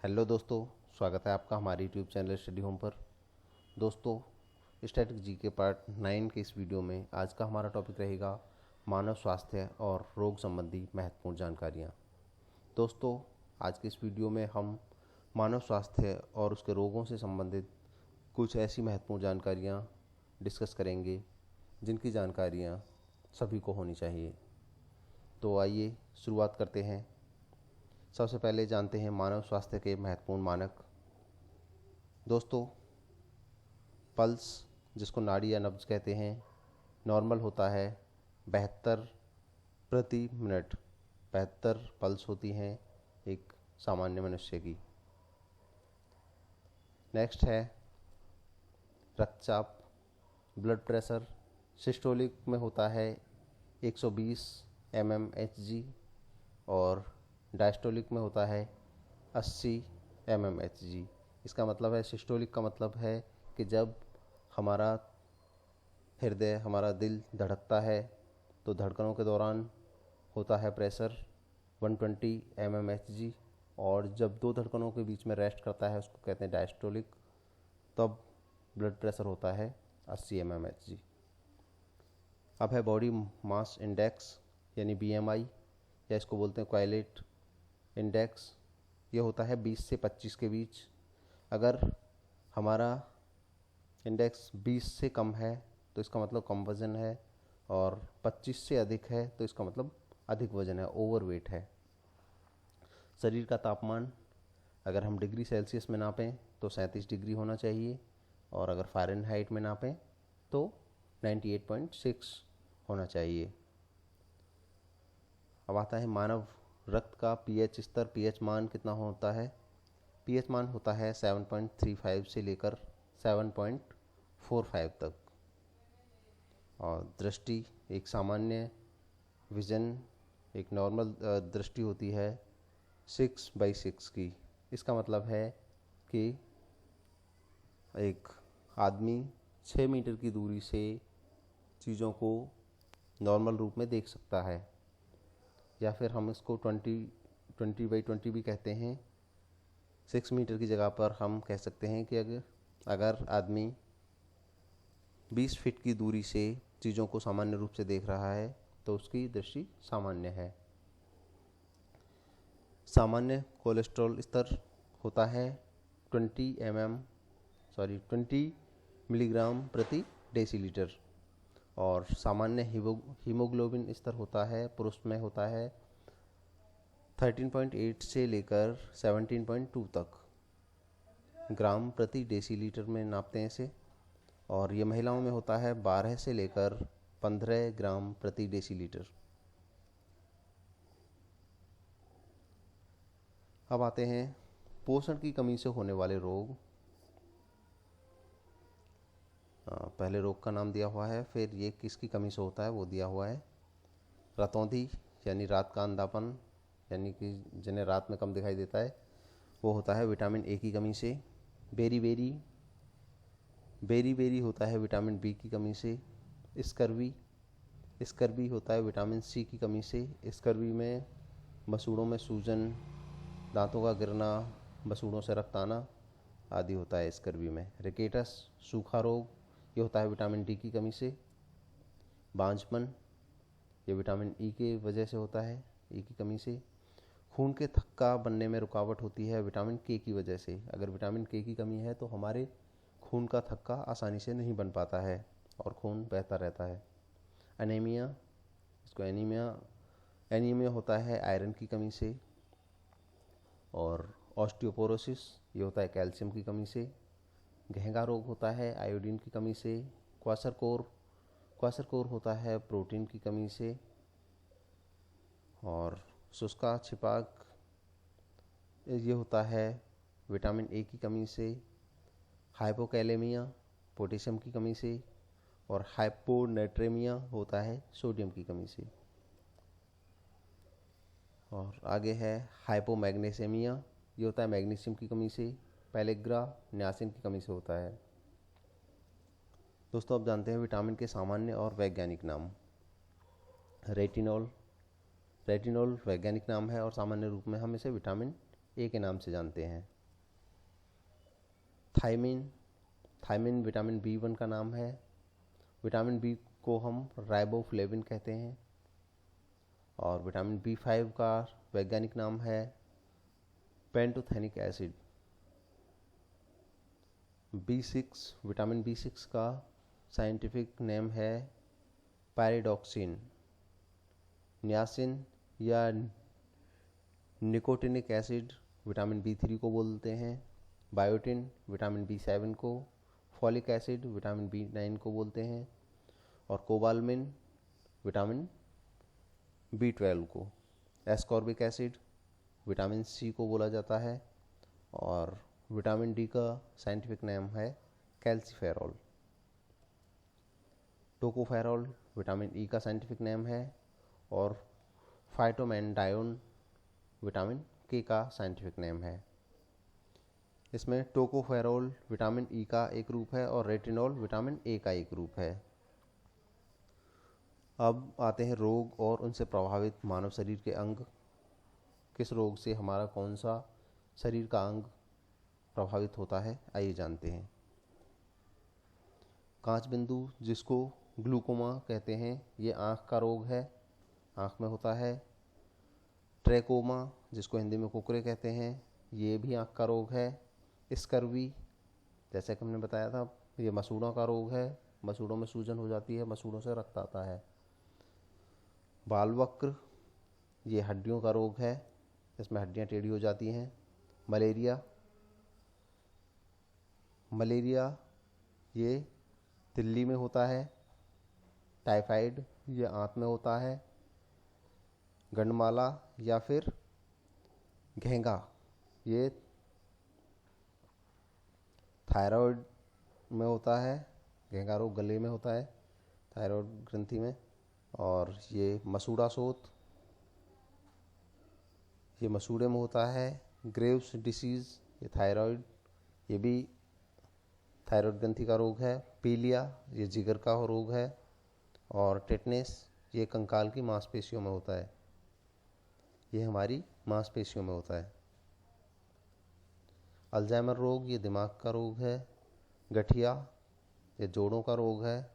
Hello दोस्तों, स्वागत है आपका हमारे यूट्यूब चैनल स्टडी होम पर। दोस्तों, स्टैटिक जी के पार्ट 9 के इस वीडियो में आज का हमारा टॉपिक रहेगा मानव स्वास्थ्य और रोग संबंधी महत्वपूर्ण जानकारियाँ। दोस्तों, आज के इस वीडियो में हम मानव स्वास्थ्य और उसके रोगों से संबंधित कुछ ऐसी महत्वपूर्ण जानकारियाँ डिस्कस करेंगे जिनकी जानकारियाँ सभी को होनी चाहिए। तो आइए शुरुआत करते हैं। सबसे पहले जानते हैं मानव स्वास्थ्य के महत्वपूर्ण मानक। दोस्तों, पल्स, जिसको नाड़ी या नब्ज कहते हैं, नॉर्मल होता है 72 प्रति मिनट। 72 पल्स होती हैं एक सामान्य मनुष्य की। नेक्स्ट है रक्तचाप, ब्लड प्रेशर। सिस्टोलिक में होता है 120 mmHg और डायस्टोलिक में होता है 80 mmHg। इसका मतलब है, सिस्टोलिक का मतलब है कि जब हमारा हृदय, हमारा दिल धड़कता है तो धड़कनों के दौरान होता है प्रेशर 120 mmHg, और जब दो धड़कनों के बीच में रेस्ट करता है उसको कहते हैं डायस्टोलिक, तब ब्लड प्रेशर होता है 80 mmHg। अब है बॉडी मास इंडेक्स यानी BMI, या इसको बोलते हैं क्वाइलेट इंडेक्स। ये होता है 20 से 25 के बीच। अगर हमारा इंडेक्स 20 से कम है तो इसका मतलब कम वज़न है, और 25 से अधिक है तो इसका मतलब अधिक वज़न है, ओवरवेट है। शरीर का तापमान अगर हम डिग्री सेल्सियस में नापें तो 37 डिग्री होना चाहिए, और अगर फ़ारेनहाइट में नापें तो 98.6 होना चाहिए। अब आता है मानव रक्त का पीएच स्तर। पीएच मान कितना होता है? पीएच मान होता है 7.35 से लेकर 7.45 तक। और दृष्टि, एक सामान्य विजन, एक नॉर्मल दृष्टि होती है 6/6 की। इसका मतलब है कि एक आदमी 6 मीटर की दूरी से चीज़ों को नॉर्मल रूप में देख सकता है, या फिर हम इसको 20/20 भी कहते हैं। 6 मीटर की जगह पर हम कह सकते हैं कि अगर आदमी 20 फीट की दूरी से चीज़ों को सामान्य रूप से देख रहा है तो उसकी दृष्टि सामान्य है। सामान्य कोलेस्ट्रॉल स्तर होता है 20 मिलीग्राम प्रति डेसीलीटर, और सामान्य हीमोग्लोबिन स्तर होता है, पुरुष में होता है 13.8 से लेकर 17.2 तक ग्राम प्रति डेसीलीटर में नापते हैं इसे, और ये महिलाओं में होता है 12 से लेकर 15 ग्राम प्रति डेसीलीटर। अब आते हैं पोषण की कमी से होने वाले रोग। पहले रोग का नाम दिया हुआ है, फिर ये किसकी कमी से होता है वो दिया हुआ है। रतौंधी यानी रात का अंधापन, यानी कि जिन्हें रात में कम दिखाई देता है, वो होता है विटामिन ए की कमी से। बेरी बेरी होता है विटामिन बी की कमी से। स्कर्वी होता है विटामिन सी की कमी से। स्कर्वी में मसूड़ों में सूजन, दांतों का गिरना, मसूड़ों से रक्त आना आदि होता है स्कर्वी में। रिकेटस, सूखा रोग, ये होता है विटामिन डी की कमी से। बांझपन, ये विटामिन ई के वजह से होता है, ई की कमी से। खून के थक्का बनने में रुकावट होती है विटामिन के की वजह से। अगर विटामिन के की कमी है तो हमारे खून का थक्का आसानी से नहीं बन पाता है और खून बहता रहता है। एनीमिया, इसको एनीमिया होता है आयरन की कमी से। और ऑस्टियोपोरोसिस, ये होता है कैल्शियम की कमी से। घेंगा रोग होता है आयोडीन की कमी से। क्वाशरकोर होता है प्रोटीन की कमी से। और शुष्का छिपाक, ये होता है विटामिन ए की कमी से। हाइपोकैलेमिया, पोटेशियम की कमी से। और हाइपोनेट्रेमिया होता है सोडियम की कमी से। और आगे है हाइपोमैग्नीशियमिया, ये होता है मैग्नीशियम की कमी से। पेलेग्रा, नियासिन की कमी से होता है। दोस्तों, अब जानते हैं विटामिन के सामान्य और वैज्ञानिक नाम। रेटिनॉल वैज्ञानिक नाम है और सामान्य रूप में हम इसे विटामिन ए के नाम से जानते हैं। थायमिन विटामिन B1 का नाम है। विटामिन बी को हम राइबोफ्लेविन कहते हैं। और विटामिन B5 का वैज्ञानिक नाम है पेंटोथेनिक एसिड। विटामिन B6 का साइंटिफिक नेम है पैरिडॉक्सिन। नियासिन या निकोटिनिक एसिड विटामिन B3 को बोलते हैं। बायोटिन विटामिन B7 को, फॉलिक एसिड विटामिन B9 को बोलते हैं, और कोबालमिन विटामिन B12 को। एस्कॉर्बिक एसिड विटामिन C को बोला जाता है। और विटामिन D का साइंटिफिक नेम है कैल्सीफेरॉल। टोकोफेरॉल विटामिन E का साइंटिफिक नेम है। और फाइटोमेंडायोन विटामिन K का साइंटिफिक नेम है। इसमें टोकोफेरॉल विटामिन E का एक रूप है और रेटिनॉल विटामिन A का एक रूप है। अब आते हैं रोग और उनसे प्रभावित मानव शरीर के अंग। किस रोग से हमारा कौन सा शरीर का अंग प्रभावित होता है, आइए जानते हैं। कांच बिंदु, जिसको ग्लूकोमा कहते हैं, ये आँख का रोग है, आँख में होता है। ट्रैकोमा, जिसको हिंदी में कुकरे कहते हैं, ये भी आँख का रोग है। स्कर्वी, जैसे कि हमने बताया था, ये मसूड़ों का रोग है, मसूड़ों में सूजन हो जाती है, मसूड़ों से रक्त आता है। बालवक्र, ये हड्डियों का रोग है, इसमें हड्डियाँ टेढ़ी हो जाती हैं। मलेरिया ये तिल्ली में होता है। टाइफाइड ये आंत में होता है। गंडमाला या फिर घेंगा ये थायराइड में होता है। घेंगा रोग गले में होता है, थायराइड ग्रंथि में। और ये मसूड़ा शोथ, ये मसूड़े में होता है। ग्रेव्स डिसीज़, ये थायराइड, ये भी थायराइड ग्रंथि का रोग है। पीलिया, ये जिगर का रोग है। और टेटनेस, ये कंकाल की मांसपेशियों में होता है, ये हमारी मांसपेशियों में होता है। अल्जाइमर रोग, ये दिमाग का रोग है। गठिया, ये जोड़ों का रोग है।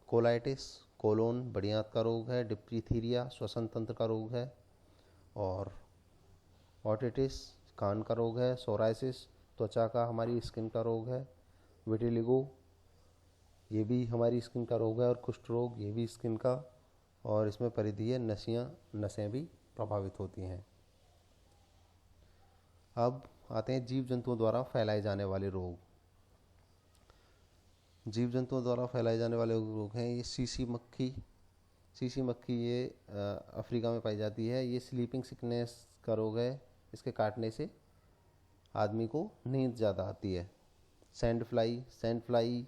कोलाइटिस, कोलोन बड़ी आंत का रोग है। डिप्थीरिया, श्वसन तंत्र का रोग है। और ओटिटिस, कान का रोग है। सोराइसिस, त्वचा का, हमारी स्किन का रोग है। विटिलिगो, ये भी हमारी स्किन का रोग है। और कुष्ठ रोग, ये भी स्किन का, और इसमें परिधीय नसें भी प्रभावित होती हैं। अब आते हैं जीव जंतुओं द्वारा फैलाए जाने वाले रोग। जीव जंतुओं द्वारा फैलाए जाने वाले रोग हैं ये सीसी मक्खी, ये अफ्रीका में पाई जाती है। ये स्लीपिंग सिकनेस का रोग है, इसके काटने से आदमी को नींद ज़्यादा आती है। सैंड फ्लाई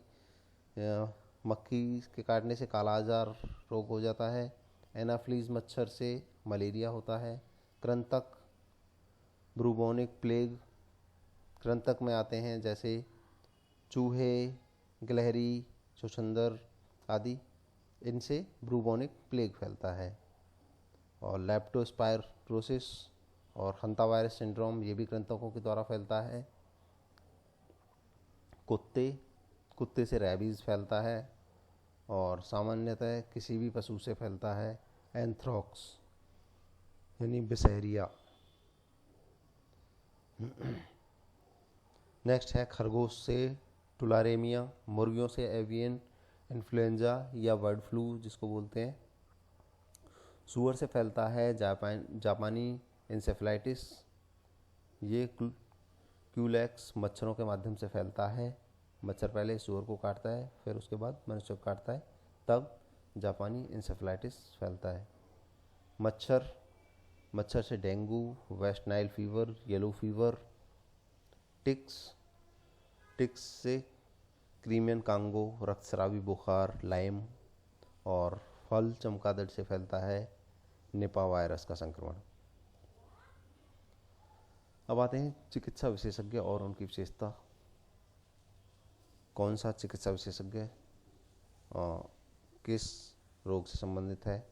मक्खी के काटने से कालाजार रोग हो जाता है। एनाफ्लीज मच्छर से मलेरिया होता है। कृंतक, ब्रूबोनिक प्लेग कृंतक में आते हैं, जैसे चूहे, गिलहरी, छुछंदर आदि, इनसे ब्रूबोनिक प्लेग फैलता है। और लेप्टोस्पायरोसिस और हंतावायरस सिंड्रोम, ये भी कृंतकों के द्वारा फैलता है। कुत्ते से रैबीज़ फैलता है। और सामान्यतः किसी भी पशु से फैलता है। एंथ्रॉक्स यानी बिसेरिया। नेक्स्ट है खरगोश से टुलारेमिया, मुर्गियों से एवियन इन्फ्लुएंजा या बर्ड फ्लू जिसको बोलते हैं। सूअर से फैलता है जापानी इंसेफ्लाइटिस, ये क्यूलेक्स मच्छरों के माध्यम से फैलता है। मच्छर पहले सूअर को काटता है, फिर उसके बाद मनुष्य को काटता है, तब जापानी इंसेफ्लाइटिस फैलता है। मच्छर से dengue, West Nile fever, yellow fever. Ticks से क्रीमियन कांगो, रक्तस्रावी बुखार, लाइम। और फल चमगादड़ से फैलता है निपा वायरस का संक्रमण। अब आते हैं चिकित्सा विशेषज्ञ और उनकी विशेषता। कौन सा चिकित्सा विशेषज्ञ किस रोग से संबंधित है।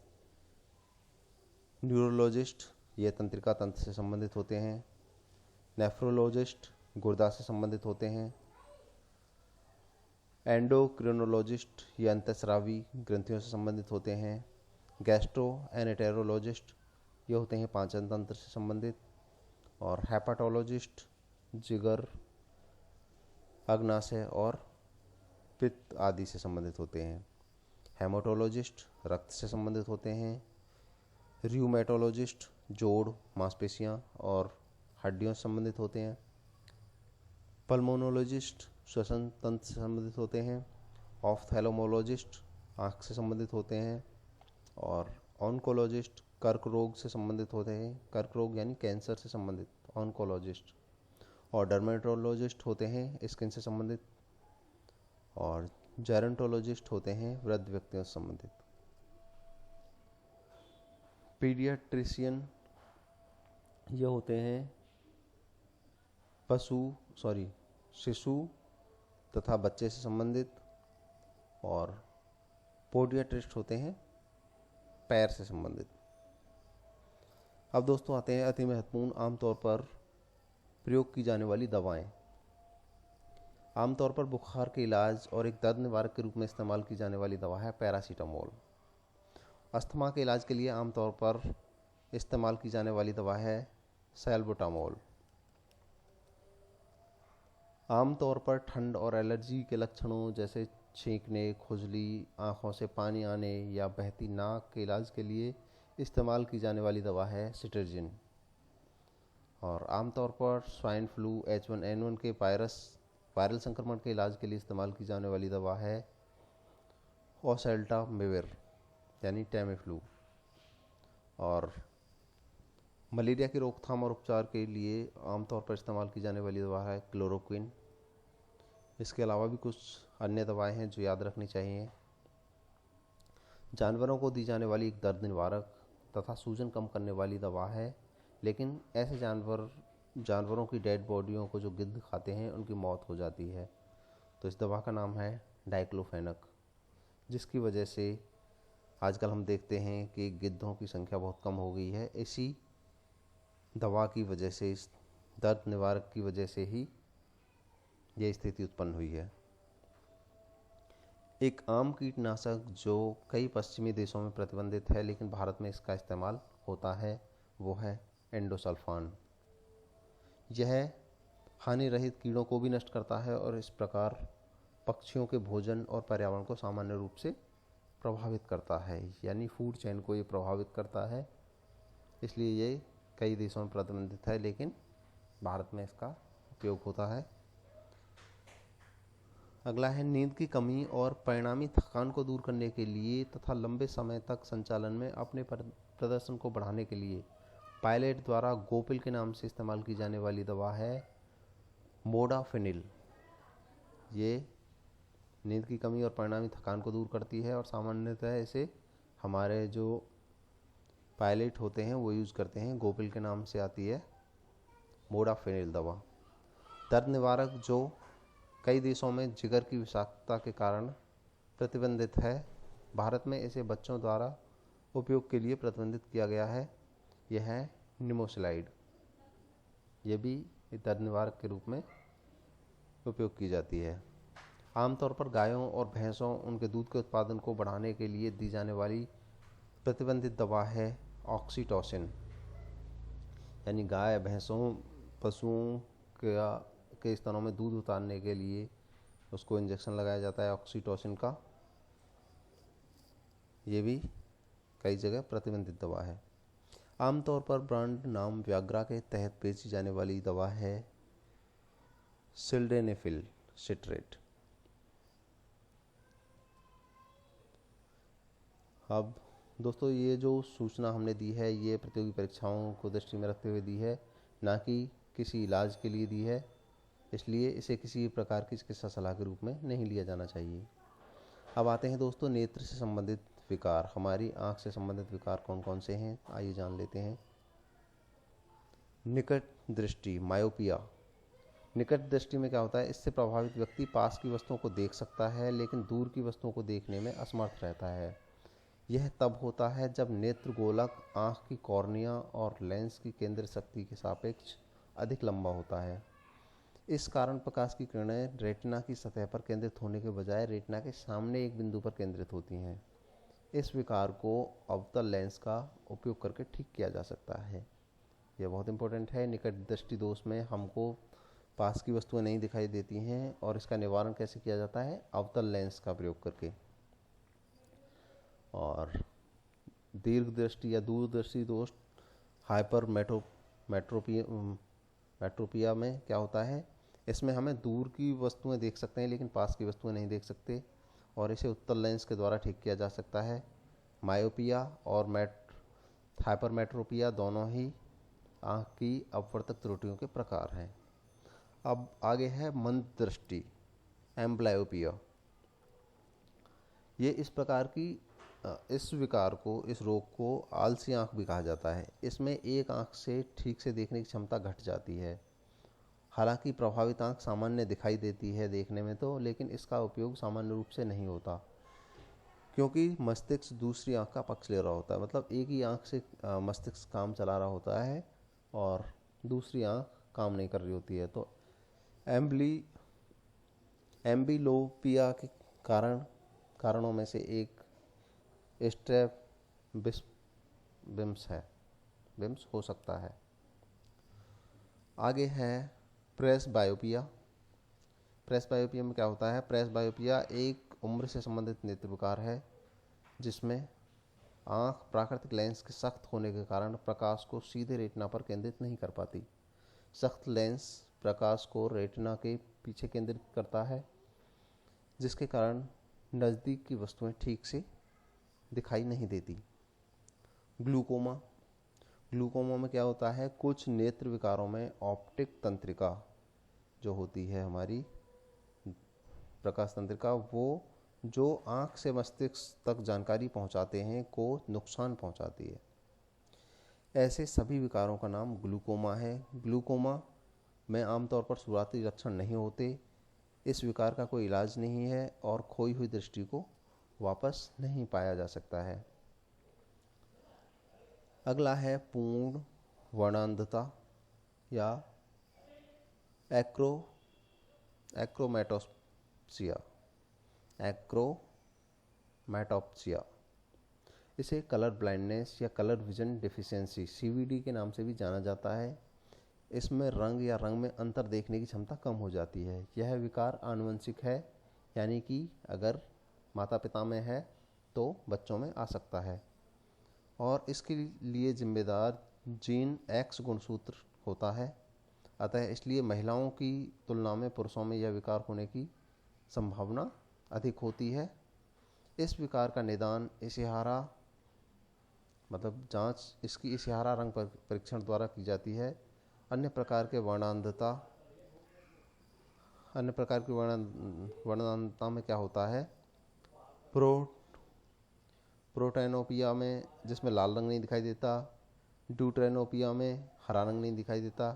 न्यूरोलॉजिस्ट, ये तंत्रिका तंत्र से संबंधित होते हैं। नेफ्रोलॉजिस्ट गुर्दा से संबंधित होते हैं। एंडोक्रिनोलॉजिस्ट ये अंतःस्रावी ग्रंथियों से संबंधित होते हैं। गैस्ट्रोएंटेरोलॉजिस्ट ये होते हैं पाचन तंत्र से संबंधित। और हेपाटोलॉजिस्ट जिगर, अग्नाशय और पित्त आदि से संबंधित होते हैं। हेमाटोलॉजिस्ट रक्त से संबंधित होते हैं। र्यूमेटोलॉजिस्ट जोड़, मांसपेशियां और हड्डियों से संबंधित होते हैं। पल्मोनोलॉजिस्ट श्वसन तंत्र से संबंधित होते हैं। ऑफ्थेल्मोलॉजिस्ट आँख से संबंधित होते हैं। और ऑन्कोलॉजिस्ट कर्क रोग से संबंधित होते हैं। कर्क रोग यानी कैंसर से संबंधित ऑन्कोलॉजिस्ट। और डर्मेटोलॉजिस्ट होते हैं स्किन से संबंधित। और जेरोंटोलॉजिस्ट होते हैं वृद्ध व्यक्तियों से संबंधित। पीडियाट्रिशियन ये होते हैं शिशु तथा बच्चे से संबंधित। और पोडियाट्रिस्ट होते हैं पैर से संबंधित। अब दोस्तों आते हैं अति महत्वपूर्ण आमतौर पर प्रयोग की जाने वाली दवाएं। आमतौर पर बुखार के इलाज और एक दर्द निवारक के रूप में इस्तेमाल की जाने वाली दवा है पैरासीटामोल। अस्थमा के इलाज के लिए आमतौर पर इस्तेमाल की जाने वाली दवा है सैल्बुटामोल। आमतौर पर ठंड और एलर्जी के लक्षणों जैसे छींकने, खुजली, आँखों से पानी आने या बहती नाक के इलाज के लिए इस्तेमाल की जाने वाली दवा है सिट्रजिन। और आमतौर पर स्वाइन फ्लू, H1N1 के वायरल संक्रमण के इलाज के लिए इस्तेमाल की जाने वाली दवा है ओसेल्टामिविर यानी टैमीफ्लू। और मलेरिया की रोकथाम और उपचार के लिए आमतौर पर इस्तेमाल की जाने वाली दवा है क्लोरोक्विन। इसके अलावा भी कुछ अन्य दवाएं हैं जो याद रखनी चाहिए। जानवरों को दी जाने वाली एक दर्द निवारक तथा सूजन कम करने वाली दवा है, लेकिन ऐसे जानवरों की डेड बॉडियों को जो गिद्ध खाते हैं उनकी मौत हो जाती है। तो इस दवा का नाम है डाइक्लोफेनक, जिसकी वजह से आजकल हम देखते हैं कि गिद्धों की संख्या बहुत कम हो गई है। इसी दवा की वजह से, इस दर्द निवारक की वजह से ही ये स्थिति उत्पन्न हुई है। एक आम कीटनाशक जो कई पश्चिमी देशों में प्रतिबंधित है लेकिन भारत में इसका इस्तेमाल होता है, वो है एंडोसल्फान। यह हानि रहित कीड़ों को भी नष्ट करता है और इस प्रकार पक्षियों के भोजन और पर्यावरण को सामान्य रूप से प्रभावित करता है, यानी फूड चेन को ये प्रभावित करता है। इसलिए ये कई देशों में प्रतिबंधित है लेकिन भारत में इसका उपयोग होता है। अगला है नींद की कमी और परिणामी थकान को दूर करने के लिए तथा लंबे समय तक संचालन में अपने प्रदर्शन को बढ़ाने के लिए पायलट द्वारा गोपिल के नाम से इस्तेमाल की जाने वाली दवा है मोडाफिनिल। ये नींद की कमी और परिणामी थकान को दूर करती है और सामान्यतः इसे हमारे जो पायलट होते हैं वो यूज़ करते हैं। गोपिल के नाम से आती है मोडाफिनिल दवा। दर्द निवारक जो कई देशों में जिगर की विषाक्तता के कारण प्रतिबंधित है, भारत में इसे बच्चों द्वारा उपयोग के लिए प्रतिबंधित किया गया है। यह है निमोसिलाइड। ये भी दर्द निवारक के रूप में उपयोग की जाती है। आमतौर पर गायों और भैंसों उनके दूध के उत्पादन को बढ़ाने के लिए दी जाने वाली प्रतिबंधित दवा है ऑक्सीटोसिन। यानी गाय, भैंसों, पशुओं के स्तनों में दूध उतारने के लिए उसको इंजेक्शन लगाया जाता है ऑक्सीटोसिन का। ये भी कई जगह प्रतिबंधित दवा है। आमतौर पर ब्रांड नाम व्याग्रा के तहत बेची जाने वाली दवा है सिल्डेनेफिल सिट्रेट। अब दोस्तों ये जो सूचना हमने दी है ये प्रतियोगी परीक्षाओं को दृष्टि में रखते हुए दी है, ना कि किसी इलाज के लिए दी है। इसलिए इसे किसी प्रकार की चिकित्सा सलाह के रूप में नहीं लिया जाना चाहिए। अब आते हैं दोस्तों नेत्र से संबंधित विकार। हमारी आँख से संबंधित विकार कौन कौन से हैं, आइए जान लेते हैं। निकट दृष्टि, मायोपिया। निकट दृष्टि में क्या होता है, इससे प्रभावित व्यक्ति पास की वस्तुओं को देख सकता है लेकिन दूर की वस्तुओं को देखने में असमर्थ रहता है। यह तब होता है जब नेत्र गोलक आँख की कॉर्निया और लेंस की केंद्र शक्ति के सापेक्ष अधिक लंबा होता है। इस कारण प्रकाश की किरणें रेटिना की सतह पर केंद्रित होने के बजाय रेटिना के सामने एक बिंदु पर केंद्रित होती हैं। इस विकार को अवतल लेंस का उपयोग करके ठीक किया जा सकता है। यह बहुत इंपॉर्टेंट है। निकट दृष्टि दोष में हमको पास की वस्तुएं नहीं दिखाई देती हैं और इसका निवारण कैसे किया जाता है? अवतल लेंस का प्रयोग करके। और दीर्घ दृष्टि या दूरदृष्टि दोष हाइपर मेट्रोपिया में क्या होता है? इसमें हमें दूर की वस्तुएं देख सकते हैं लेकिन पास की वस्तुएं नहीं देख सकते और इसे उत्तल लेंस के द्वारा ठीक किया जा सकता है। मायोपिया और हाइपरमेट्रोपिया दोनों ही आँख की अपवर्तक त्रुटियों के प्रकार हैं। अब आगे है मंद दृष्टि, एम्ब्लायोपिया। ये इस विकार को, इस रोग को आलसी आँख भी कहा जाता है। इसमें एक आँख से ठीक से देखने की क्षमता घट जाती है। हालांकि प्रभावित आँख सामान्य दिखाई देती है देखने में तो, लेकिन इसका उपयोग सामान्य रूप से नहीं होता क्योंकि मस्तिष्क दूसरी आँख का पक्ष ले रहा होता है। मतलब एक ही आँख से मस्तिष्क काम चला रहा होता है और दूसरी आँख काम नहीं कर रही होती है। तो एम्बिलोपिया के कारणों में से एक बिम्स हो सकता है। आगे है प्रेसबायोपिया। प्रेसबायोपिया में क्या होता है? प्रेसबायोपिया एक उम्र से संबंधित नेत्र विकार है जिसमें आँख प्राकृतिक लेंस के सख्त होने के कारण प्रकाश को सीधे रेटिना पर केंद्रित नहीं कर पाती। सख्त लेंस प्रकाश को रेटिना के पीछे केंद्रित करता है जिसके कारण नज़दीक की वस्तुएं ठीक से दिखाई नहीं देती। ग्लूकोमा में क्या होता है? कुछ नेत्र विकारों में ऑप्टिक तंत्रिका जो होती है हमारी प्रकाश तंत्रिका, वो जो आँख से मस्तिष्क तक जानकारी पहुँचाते हैं को नुकसान पहुँचाती है। ऐसे सभी विकारों का नाम ग्लूकोमा है। ग्लूकोमा में आमतौर पर शुरुआती लक्षण नहीं होते। इस विकार का कोई इलाज नहीं है और खोई हुई दृष्टि को वापस नहीं पाया जा सकता है। अगला है पूर्ण वर्णांधता या एक्रोमेटोप्सिया। इसे कलर ब्लाइंडनेस या कलर विजन डिफिशियंसी CVD के नाम से भी जाना जाता है। इसमें रंग या रंग में अंतर देखने की क्षमता कम हो जाती है। यह विकार आनुवंशिक है, यानी कि अगर माता पिता में है तो बच्चों में आ सकता है और इसके लिए जिम्मेदार जीन X गुणसूत्र होता है। अतः इसलिए महिलाओं की तुलना में पुरुषों में यह विकार होने की संभावना अधिक होती है। इस विकार का निदान इसकी इशिहारा रंग परीक्षण द्वारा की जाती है। अन्य प्रकार की वर्णांधता में क्या होता है? प्रोटेनोपिया में, जिसमें लाल रंग नहीं दिखाई देता। ड्यूटेनोपिया में हरा रंग नहीं दिखाई देता।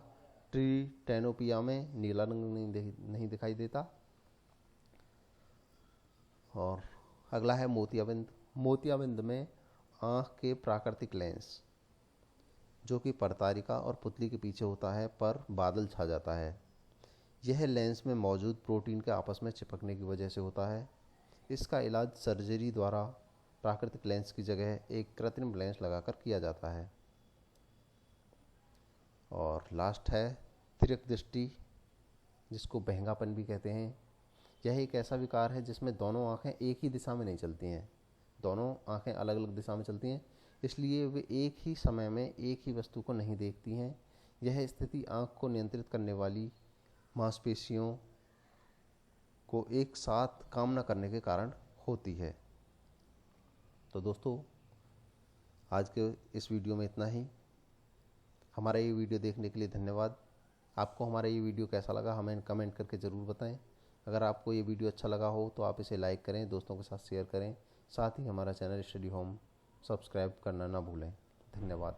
ट्रीटेनोपिया में नीला रंग नहीं दिखाई देता। और अगला है मोतियाबिंद। मोतियाबिंद में आँख के प्राकृतिक लेंस, जो कि परतारिका और पुतली के पीछे होता है, पर बादल छा जाता है। यह लेंस में मौजूद प्रोटीन के आपस में चिपकने की वजह से होता है। इसका इलाज सर्जरी द्वारा प्राकृतिक लेंस की जगह एक कृत्रिम लेंस लगाकर किया जाता है। और लास्ट है तिर्यक दृष्टि, जिसको बहंगापन भी कहते हैं। यह एक ऐसा विकार है जिसमें दोनों आँखें एक ही दिशा में नहीं चलती हैं, दोनों आँखें अलग अलग दिशा में चलती हैं, इसलिए वे एक ही समय में एक ही वस्तु को नहीं देखती हैं। यह स्थिति आँख को नियंत्रित करने वाली मांसपेशियों को एक साथ काम न करने के कारण होती है। तो दोस्तों, आज के इस वीडियो में इतना ही। हमारा ये वीडियो देखने के लिए धन्यवाद। आपको हमारा ये वीडियो कैसा लगा हमें कमेंट करके ज़रूर बताएं। अगर आपको ये वीडियो अच्छा लगा हो तो आप इसे लाइक करें, दोस्तों के साथ शेयर करें। साथ ही हमारा चैनल स्टडी होम सब्सक्राइब करना ना भूलें। धन्यवाद।